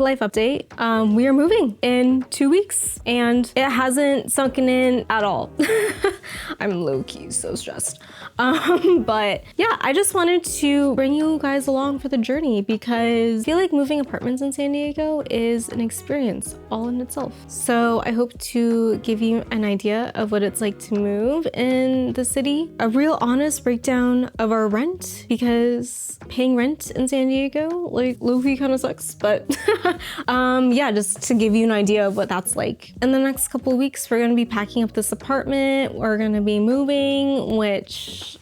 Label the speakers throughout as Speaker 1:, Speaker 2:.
Speaker 1: life update. We are moving in 2 weeks and it hasn't sunken in at all. I'm low-key so stressed. But yeah, I just wanted to bring you guys along for the journey because I feel like moving apartments in San Diego is an experience all in itself. So I hope to give you an idea of what it's like to move in the city, a real honest breakdown of our rent, because paying rent in San Diego, like, low-key kind of sucks, but yeah, just to give you an idea of what that's like. In the next couple of weeks, we're gonna be packing up this apartment, we're gonna be moving, which,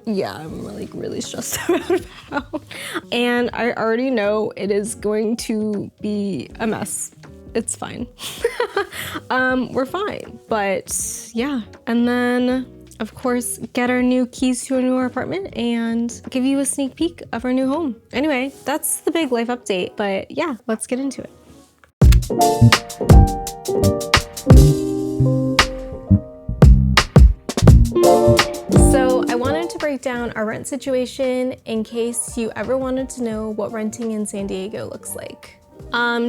Speaker 1: yeah, I'm like really stressed about. And I already know it is going to be a mess. It's fine. We're fine, but yeah. And then, of course, get our new keys to our new apartment and give you a sneak peek of our new home. Anyway, that's the big life update, but yeah, let's get into it. So I wanted to break down our rent situation in case you ever wanted to know what renting in San Diego looks like.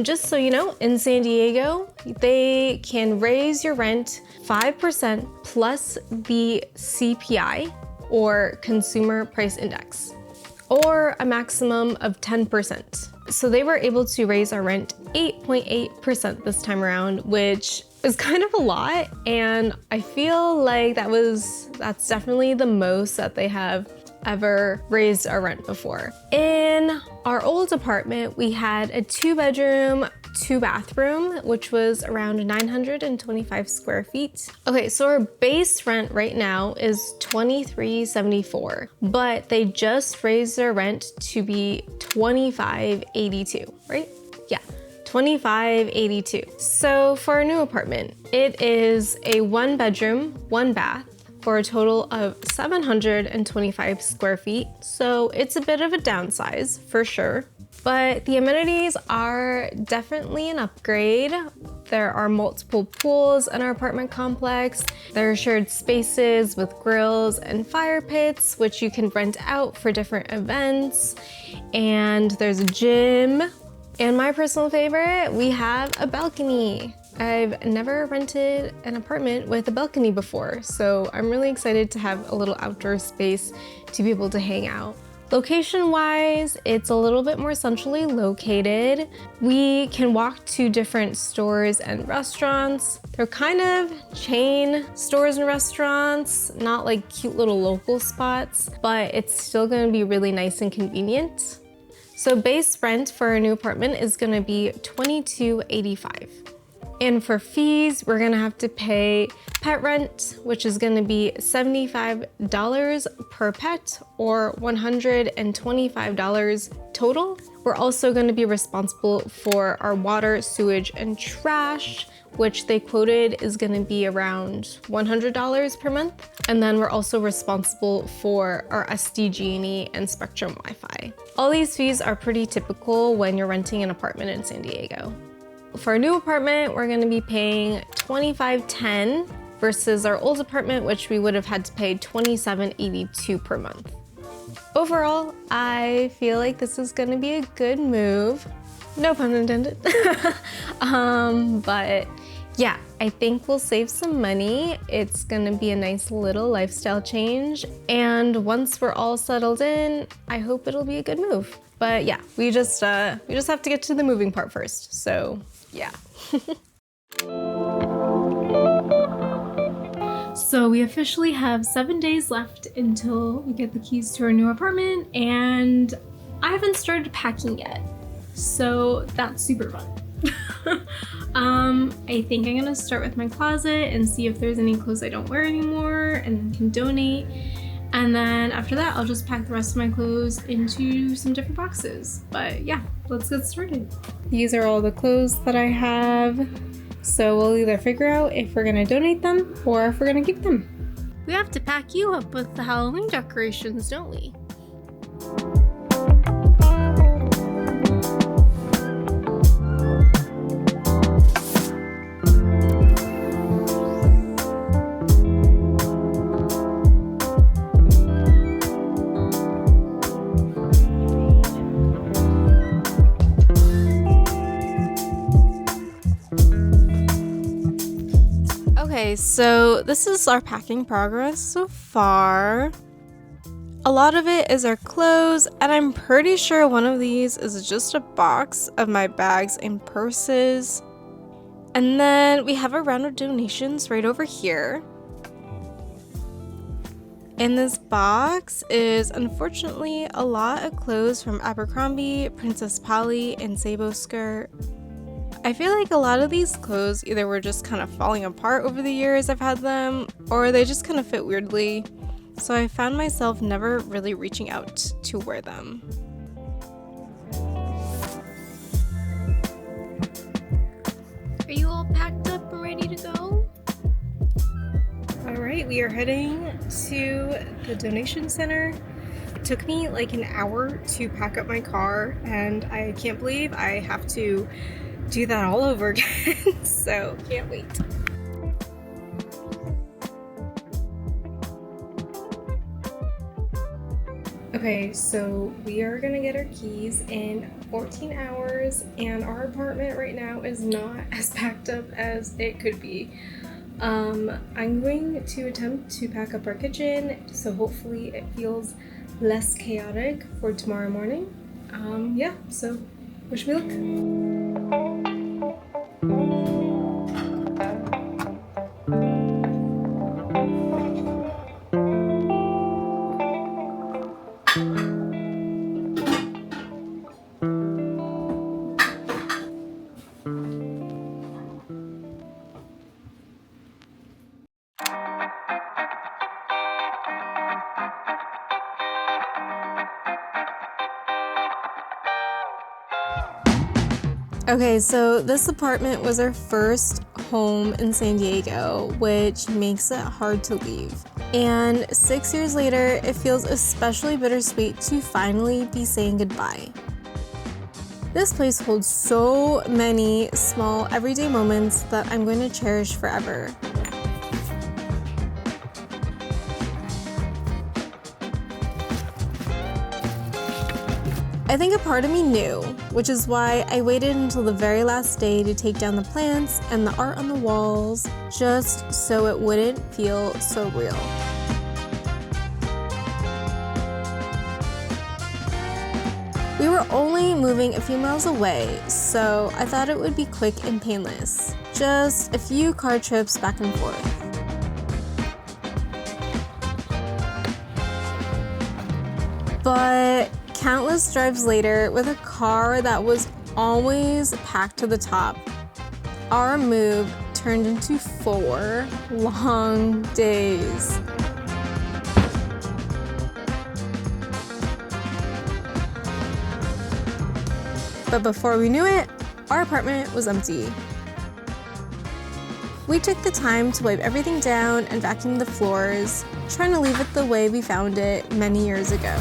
Speaker 1: Just so you know, in San Diego, they can raise your rent 5% plus the CPI, or Consumer Price Index, or a maximum of 10%. So they were able to raise our rent 8.8% this time around, which is kind of a lot. And I feel like that's definitely the most that they have ever raised our rent before. In our old apartment, we had a 2-bedroom, 2-bathroom, which was around 925 square feet. Okay, so our base rent right now is $23.74, but they just raised their rent to be $25.82, right? Yeah. $25.82. So for a new apartment, it is a 1-bedroom, 1-bath, for a total of 725 square feet. So it's a bit of a downsize for sure, but the amenities are definitely an upgrade. There are multiple pools in our apartment complex. There are shared spaces with grills and fire pits, which you can rent out for different events. And there's a gym. And my personal favorite, we have a balcony. I've never rented an apartment with a balcony before, so I'm really excited to have a little outdoor space to be able to hang out. Location-wise, it's a little bit more centrally located. We can walk to different stores and restaurants. They're kind of chain stores and restaurants, not like cute little local spots, but it's still gonna be really nice and convenient. So base rent for a new apartment is gonna be $22.85. And for fees, we're gonna have to pay pet rent, which is gonna be $75 per pet, or $125 total. We're also gonna be responsible for our water, sewage, and trash, which they quoted is gonna be around $100 per month. And then we're also responsible for our SDG&E and Spectrum Wi-Fi. All these fees are pretty typical when you're renting an apartment in San Diego. For a new apartment, we're gonna be paying $25.10 versus our old apartment, which we would have had to pay $27.82 per month. Overall, I feel like this is gonna be a good move. No pun intended. But yeah, I think we'll save some money. It's gonna be a nice little lifestyle change. And once we're all settled in, I hope it'll be a good move. But yeah, we just have to get to the moving part first. So yeah. So we officially have 7 days left until we get the keys to our new apartment, and I haven't started packing yet. So that's super fun. I think I'm gonna start with my closet and see if there's any clothes I don't wear anymore and can donate. And then after that, I'll just pack the rest of my clothes into some different boxes. But yeah, let's get started. These are all the clothes that I have. So we'll either figure out if we're gonna donate them or if we're gonna keep them. We have to pack you up with the Halloween decorations, don't we? Okay, so this is our packing progress so far. A lot of it is our clothes, and I'm pretty sure one of these is just a box of my bags and purses. And then we have a round of donations right over here. In this box is unfortunately a lot of clothes from Abercrombie, Princess Polly, and Sabo Skirt. I feel like a lot of these clothes either were just kind of falling apart over the years I've had them, or they just kind of fit weirdly. So I found myself never really reaching out to wear them. Are you all packed up and ready to go? Alright, we are heading to the donation center. It took me like an hour to pack up my car, and I can't believe I have to do that all over again, so can't wait. Okay, so we are gonna get our keys in 14 hours, and our apartment right now is not as packed up as it could be. I'm going to attempt to pack up our kitchen, so hopefully it feels less chaotic for tomorrow morning. Yeah, so wish me luck. Okay, so this apartment was our first home in San Diego, which makes it hard to leave. And 6 years later, it feels especially bittersweet to finally be saying goodbye. This place holds so many small everyday moments that I'm going to cherish forever. I think a part of me knew, which is why I waited until the very last day to take down the plants and the art on the walls, just so it wouldn't feel so real. We were only moving a few miles away, so I thought it would be quick and painless. Just a few car trips back and forth. But countless drives later, with a car that was always packed to the top, our move turned into 4 long days. But before we knew it, our apartment was empty. We took the time to wipe everything down and vacuum the floors, trying to leave it the way we found it many years ago.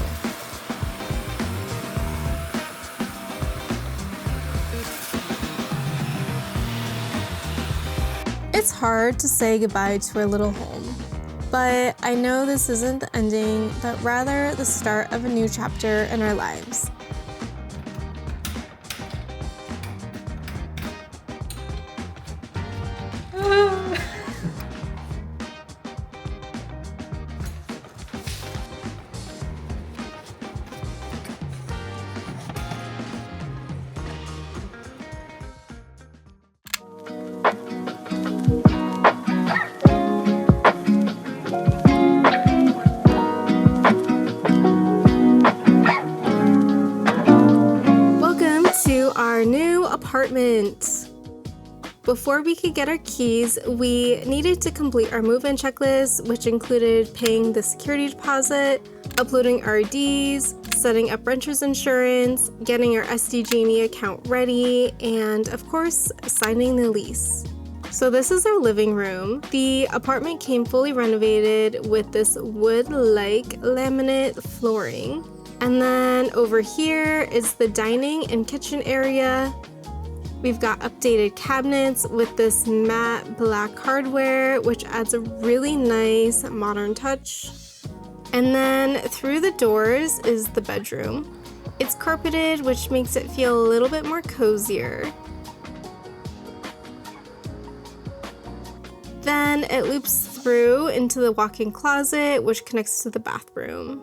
Speaker 1: It's hard to say goodbye to our little home, but I know this isn't the ending, but rather the start of a new chapter in our lives. Our new apartment. Before we could get our keys, we needed to complete our move-in checklist, which included paying the security deposit, uploading our IDs, setting up renter's insurance, getting our SDG&E account ready, and of course, signing the lease. So this is our living room. The apartment came fully renovated with this wood-like laminate flooring. And then over here is the dining and kitchen area. We've got updated cabinets with this matte black hardware, which adds a really nice modern touch. And then through the doors is the bedroom. It's carpeted, which makes it feel a little bit more cozier. Then it loops through into the walk-in closet, which connects to the bathroom.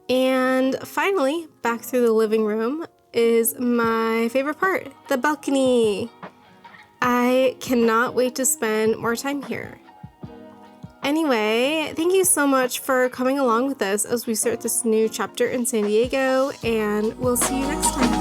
Speaker 1: And finally, back through the living room is my favorite part, the balcony. I cannot wait to spend more time here. Anyway, thank you so much for coming along with us as we start this new chapter in San Diego, and we'll see you next time.